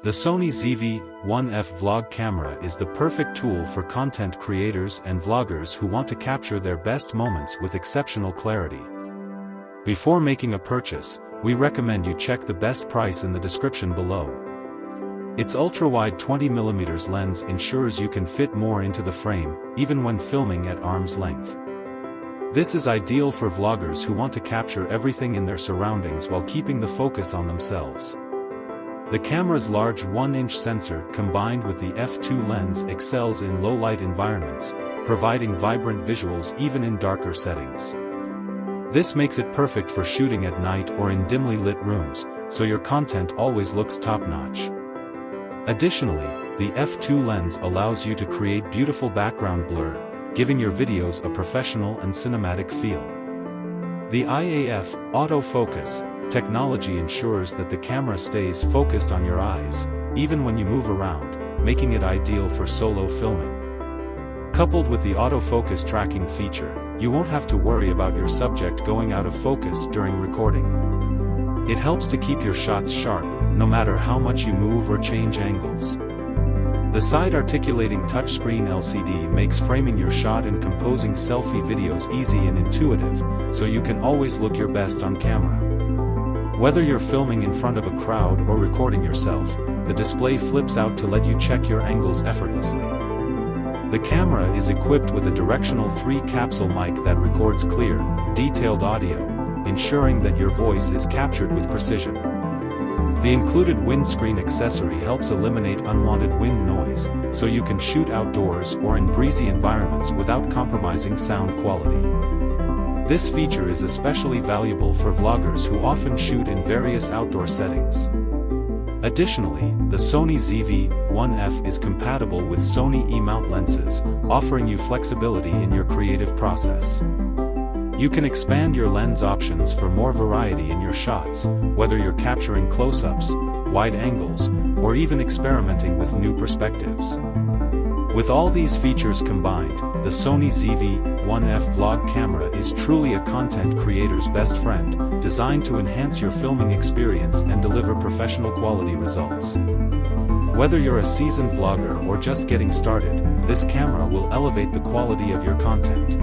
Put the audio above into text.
The Sony ZV-1F Vlog Camera is the perfect tool for content creators and vloggers who want to capture their best moments with exceptional clarity. Before making a purchase, we recommend you check the best price in the description below. Its ultra-wide 20mm lens ensures you can fit more into the frame, even when filming at arm's length. This is ideal for vloggers who want to capture everything in their surroundings while keeping the focus on themselves. The camera's large 1-inch sensor combined with the f2 lens excels in low-light environments, providing vibrant visuals even in darker settings. This makes it perfect for shooting at night or in dimly lit rooms, so your content always looks top-notch. Additionally, the f2 lens allows you to create beautiful background blur, giving your videos a professional and cinematic feel. The IAF autofocus technology ensures that the camera stays focused on your eyes, even when you move around, making it ideal for solo filming. Coupled with the autofocus tracking feature, you won't have to worry about your subject going out of focus during recording. It helps to keep your shots sharp, no matter how much you move or change angles. The side-articulating touchscreen LCD makes framing your shot and composing selfie videos easy and intuitive, so you can always look your best on camera. Whether you're filming in front of a crowd or recording yourself, the display flips out to let you check your angles effortlessly. The camera is equipped with a Directional 3-capsule mic that records clear, detailed audio, ensuring that your voice is captured with precision. The included windscreen accessory helps eliminate unwanted wind noise, so you can shoot outdoors or in breezy environments without compromising sound quality. This feature is especially valuable for vloggers who often shoot in various outdoor settings. Additionally, the Sony ZV-1F is compatible with Sony E-mount lenses, offering you flexibility in your creative process. You can expand your lens options for more variety in your shots, whether you're capturing close-ups, wide angles, or even experimenting with new perspectives. With all these features combined, the Sony ZV-1F Vlog Camera is truly a content creator's best friend, designed to enhance your filming experience and deliver professional quality results. Whether you're a seasoned vlogger or just getting started, this camera will elevate the quality of your content.